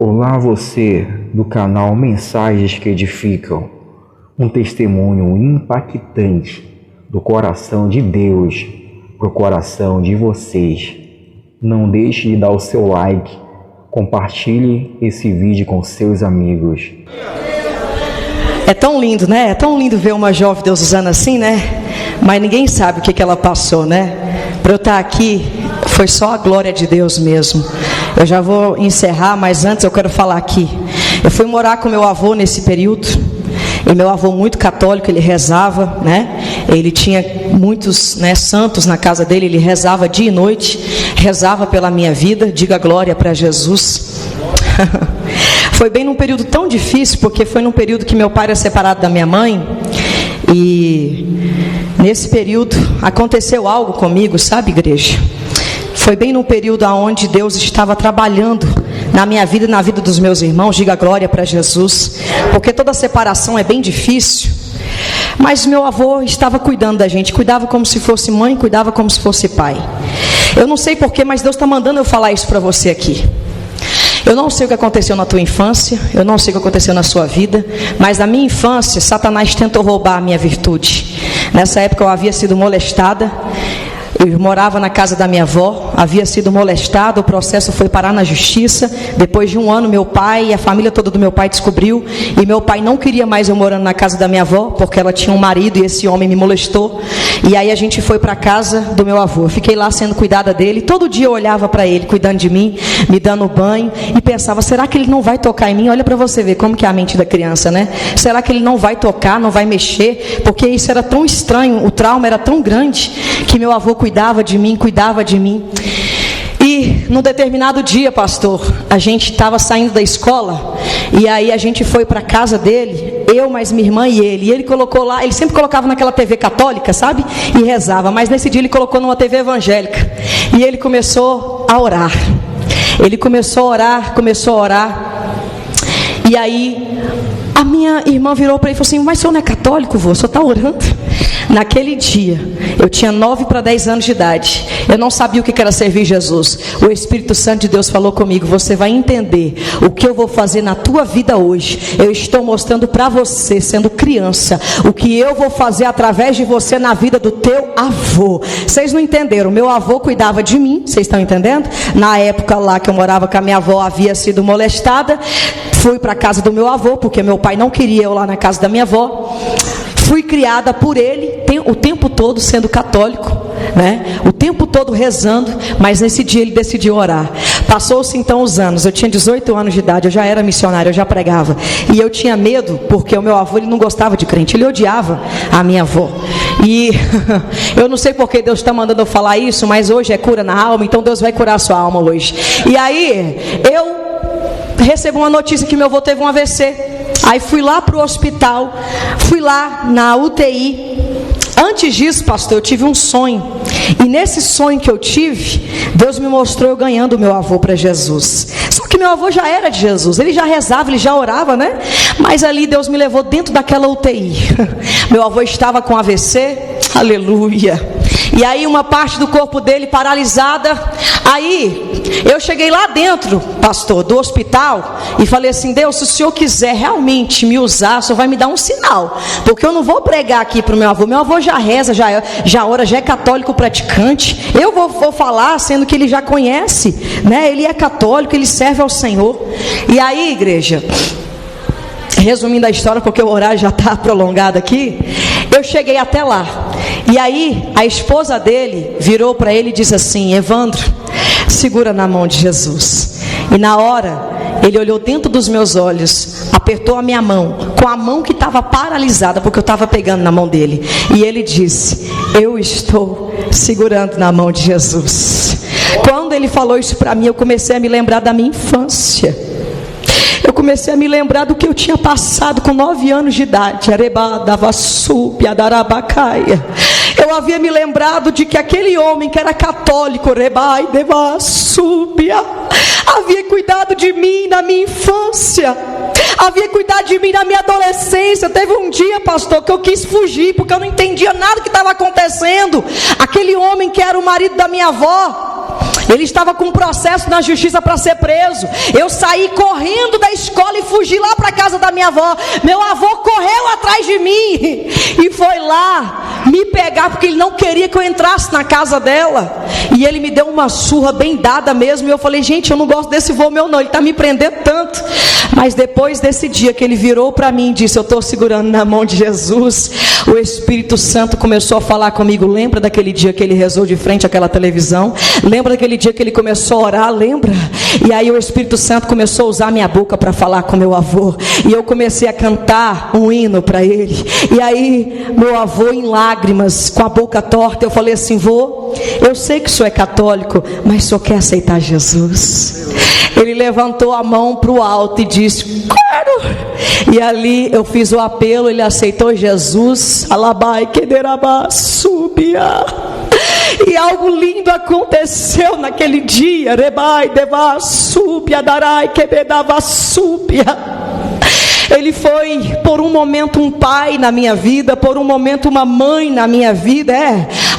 Olá você do canal Mensagens que Edificam, um testemunho impactante do coração de Deus para o coração de vocês. Não deixe de dar o seu like, compartilhe esse vídeo com seus amigos. É tão lindo, né? É tão lindo ver uma jovem Deus usando assim, né? Mas ninguém sabe o que ela passou, né? Para eu estar aqui, foi só a glória de Deus mesmo. Eu já vou encerrar, mas antes eu quero falar aqui. Eu fui morar com meu avô nesse período. E meu avô muito católico, ele rezava, né? Ele tinha muitos, né, santos na casa dele. Ele rezava dia e noite, rezava pela minha vida. Diga glória para Jesus. Foi bem num período tão difícil, porque foi num período que meu pai era separado da minha mãe. E nesse período aconteceu algo comigo, sabe, igreja? Foi bem num período onde Deus estava trabalhando na minha vida e na vida dos meus irmãos. Diga glória para Jesus. Porque toda separação é bem difícil. Mas meu avô estava cuidando da gente. Cuidava como se fosse mãe, cuidava como se fosse pai. Eu não sei porquê, mas Deus está mandando eu falar isso para você aqui. Eu não sei o que aconteceu na tua infância, eu não sei o que aconteceu na sua vida, mas na minha infância, Satanás tentou roubar a minha virtude. Nessa época eu havia sido molestada, eu morava na casa da minha avó, havia sido molestada, o processo foi parar na justiça. Depois de um ano, meu pai e a família toda do meu pai descobriu, e meu pai não queria mais eu morando na casa da minha avó, porque ela tinha um marido e esse homem me molestou. E aí a gente foi para a casa do meu avô. Eu fiquei lá sendo cuidada dele. Todo dia eu olhava para ele, cuidando de mim, me dando banho, e pensava, será que ele não vai tocar em mim? Olha para você ver como que é a mente da criança, né? Será que ele não vai tocar, não vai mexer? Porque isso era tão estranho, o trauma era tão grande, que meu avô cuidava de mim. E num determinado dia, pastor, a gente estava saindo da escola, e aí a gente foi para a casa dele, eu, mais minha irmã e ele. E ele colocou lá, ele sempre colocava naquela TV católica, sabe? E rezava, mas nesse dia ele colocou numa TV evangélica. E ele começou a orar. Começou a orar. E aí a minha irmã virou para ele e falou assim, mas o senhor não é católico, vô? O senhor está orando? Naquele dia, eu tinha 9 para 10 anos de idade. Eu não sabia o que era servir Jesus. O Espírito Santo de Deus falou comigo, você vai entender o que eu vou fazer na tua vida hoje. Eu estou mostrando para você, sendo criança, o que eu vou fazer através de você na vida do teu avô. Vocês não entenderam, meu avô cuidava de mim, vocês estão entendendo? Na época lá que eu morava com a minha avó, havia sido molestada. Fui para a casa do meu avô, porque meu pai não queria eu lá na casa da minha avó. Fui criada por ele, o tempo todo sendo católico, né? O tempo todo rezando, mas nesse dia ele decidiu orar. Passou-se então os anos, eu tinha 18 anos de idade, eu já era missionária, eu já pregava. E eu tinha medo, porque o meu avô ele não gostava de crente, ele odiava a minha avó. E eu não sei porque Deus está mandando eu falar isso, mas hoje é cura na alma, então Deus vai curar a sua alma hoje. E aí, eu recebo uma notícia que meu avô teve um AVC. Aí fui lá para o hospital, fui lá na UTI. Antes disso, pastor, eu tive um sonho. E nesse sonho que eu tive, Deus me mostrou eu ganhando meu avô para Jesus. Só que meu avô já era de Jesus, ele já rezava, ele já orava, né? Mas ali Deus me levou dentro daquela UTI. Meu avô estava com AVC, aleluia. E aí uma parte do corpo dele paralisada. Aí eu cheguei lá dentro, pastor, do hospital, e falei assim, Deus, se o senhor quiser realmente me usar, o senhor vai me dar um sinal, porque eu não vou pregar aqui para o meu avô já reza, já ora, já é católico praticante. Eu vou falar sendo que ele já conhece, né? Ele é católico, ele serve ao Senhor. E aí, igreja, resumindo a história, porque o horário já está prolongado aqui, eu cheguei até lá. E aí a esposa dele virou para ele e disse assim, Evandro, segura na mão de Jesus. E na hora ele olhou dentro dos meus olhos, apertou a minha mão, com a mão que estava paralisada, porque eu estava pegando na mão dele. E ele disse, eu estou segurando na mão de Jesus. Quando ele falou isso para mim, eu comecei a me lembrar da minha infância. Eu comecei a me lembrar do que eu tinha passado com 9 anos de idade. Eu havia me lembrado de que aquele homem que era católico, havia cuidado de mim na minha infância, havia cuidado de mim na minha adolescência. Teve um dia, pastor, que eu quis fugir, porque eu não entendia nada que estava acontecendo. Aquele homem que era o marido da minha avó, Ele estava com um processo na justiça para ser preso. Eu saí correndo da escola e fugi lá para a casa da minha avó. Meu avô correu atrás de mim e foi lá me pegar, porque ele não queria que eu entrasse na casa dela. E ele me deu uma surra bem dada mesmo. E eu falei, gente, eu não gosto desse vô meu não, ele está me prendendo tanto. Mas depois desse dia que ele virou para mim e disse, eu estou segurando na mão de Jesus, o Espírito Santo começou a falar comigo. Lembra daquele dia que ele rezou de frente àquela televisão? Lembra daquele dia que ele começou a orar? Lembra? E aí o Espírito Santo começou a usar minha boca para falar com meu avô. E eu comecei a cantar um hino para ele. E aí meu avô em lágrimas, com a boca torta, eu falei assim, vô, eu sei que o senhor é católico, mas o senhor quer aceitar Jesus? Ele levantou a mão para o alto e disse, quero. E ali eu fiz o apelo, ele aceitou Jesus. Alabai, quederabá, subia. E algo lindo aconteceu naquele dia. Rebai, deva, subia, darai, quebedava, subia. Ele foi por um momento um pai na minha vida, por um momento uma mãe na minha vida.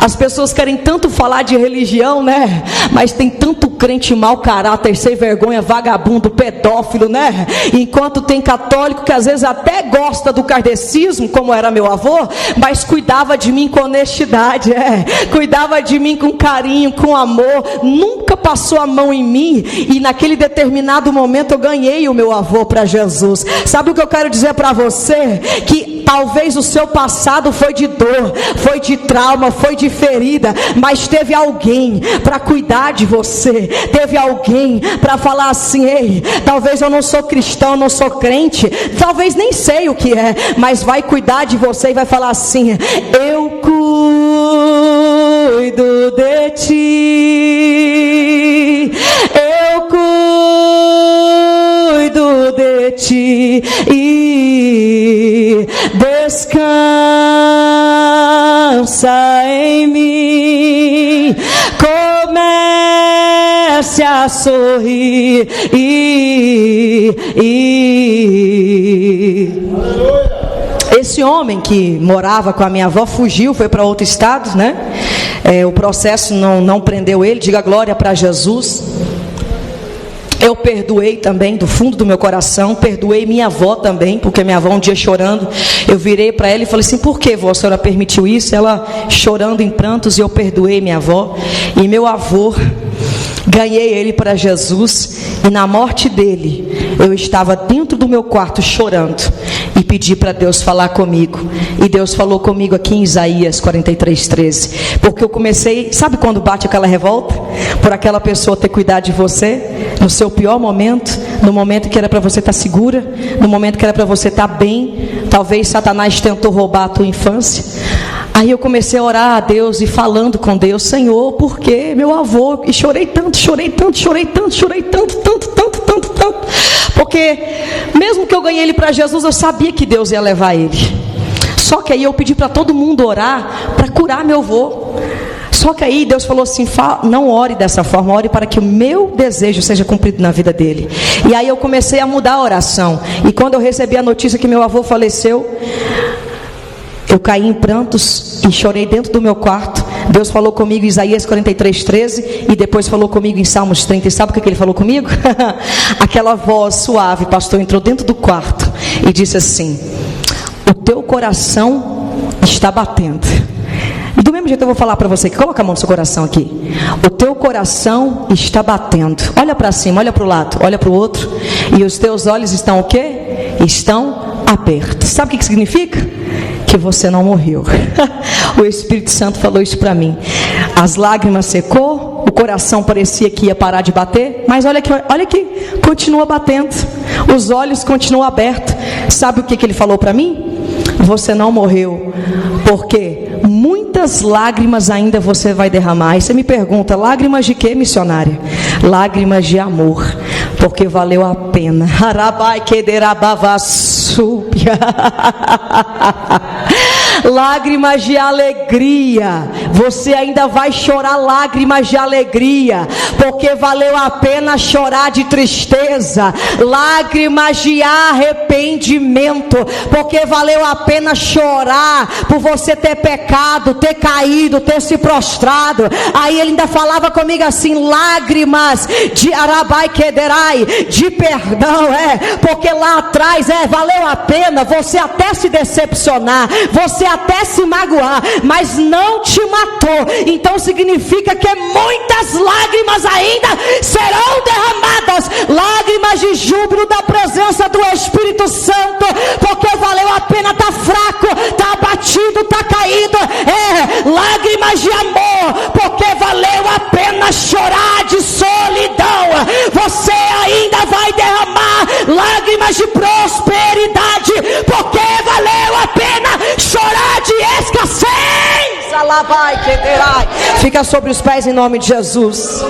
As pessoas querem tanto falar de religião, né? Mas tem tanto crente mau caráter, sem vergonha, vagabundo, pedófilo, né? Enquanto tem católico que às vezes até gosta do kardecismo, como era meu avô, mas cuidava de mim com honestidade, cuidava de mim com carinho, com amor, nunca passou a mão em mim. E naquele determinado momento eu ganhei o meu avô para Jesus. Sabe o que eu quero dizer para você? Que talvez o seu passado foi de dor, foi de trauma, foi de ferida, mas teve alguém para cuidar de você, teve alguém para falar assim, ei, talvez eu não sou cristão, não sou crente, talvez nem sei o que é, mas vai cuidar de você e vai falar assim, eu cuido de ti, eu cuido de ti, e descansa em mim, comece a sorrir Esse homem que morava com a minha avó fugiu, foi para outro estado, né? O processo não prendeu ele, diga glória para Jesus. Eu perdoei também do fundo do meu coração, perdoei minha avó também, porque minha avó um dia chorando, eu virei para ela e falei assim, por que vó, a senhora permitiu isso? Ela chorando em prantos, e eu perdoei minha avó. E meu avô, ganhei ele para Jesus, e na morte dele, eu estava dentro do meu quarto chorando, e pedi para Deus falar comigo, e Deus falou comigo aqui em Isaías 43:13, porque eu comecei, sabe quando bate aquela revolta? Por aquela pessoa ter cuidado de você, no seu pior momento, no momento que era para você estar segura, no momento que era para você estar bem. Talvez Satanás tentou roubar a tua infância. Aí eu comecei a orar a Deus e falando com Deus, Senhor, por que meu avô? E chorei tanto, porque mesmo que eu ganhei ele para Jesus, eu sabia que Deus ia levar ele. Só que aí eu pedi para todo mundo orar para curar meu avô. Só que aí Deus falou assim, não ore dessa forma, ore para que o meu desejo seja cumprido na vida dele. E aí eu comecei a mudar a oração. E quando eu recebi a notícia que meu avô faleceu, eu caí em prantos e chorei dentro do meu quarto. Deus falou comigo em Isaías 43:13 e depois falou comigo em Salmos 30. E sabe o que ele falou comigo? Aquela voz suave, pastor, entrou dentro do quarto e disse assim, o teu coração está batendo. E do mesmo jeito eu vou falar para você, coloca a mão no seu coração aqui. O teu coração está batendo. Olha para cima, olha para o lado, olha para o outro. E os teus olhos estão o quê? Estão abertos. Sabe o que significa? Que você não morreu. O Espírito Santo falou isso para mim. As lágrimas secou, o coração parecia que ia parar de bater, mas olha aqui, continua batendo. Os olhos continuam abertos. Sabe o que ele falou para mim? Você não morreu, porque muitas lágrimas ainda você vai derramar. E você me pergunta, lágrimas de quê, missionária? Lágrimas de amor, porque valeu a pena. lágrimas de alegria. Você ainda vai chorar lágrimas de alegria, porque valeu a pena chorar de tristeza, lágrimas de arrependimento, porque valeu a pena chorar por você ter pecado, ter caído, ter se prostrado. Aí ele ainda falava comigo assim: lágrimas de arabai quederai, de perdão, porque lá atrás valeu a pena você até se decepcionar, você até se magoar, mas não te matou. Então significa que muitas lágrimas ainda serão derramadas, lágrimas de júbilo da presença do Espírito Santo, porque valeu a pena estar fraco, estar abatido, estar caído, lágrimas de amor, porque valeu a pena chorar de solidão. Você ainda vai derramar lágrimas de prosperidade, porque valeu a pena chorar de escassez. Fica sobre os pés em nome de Jesus.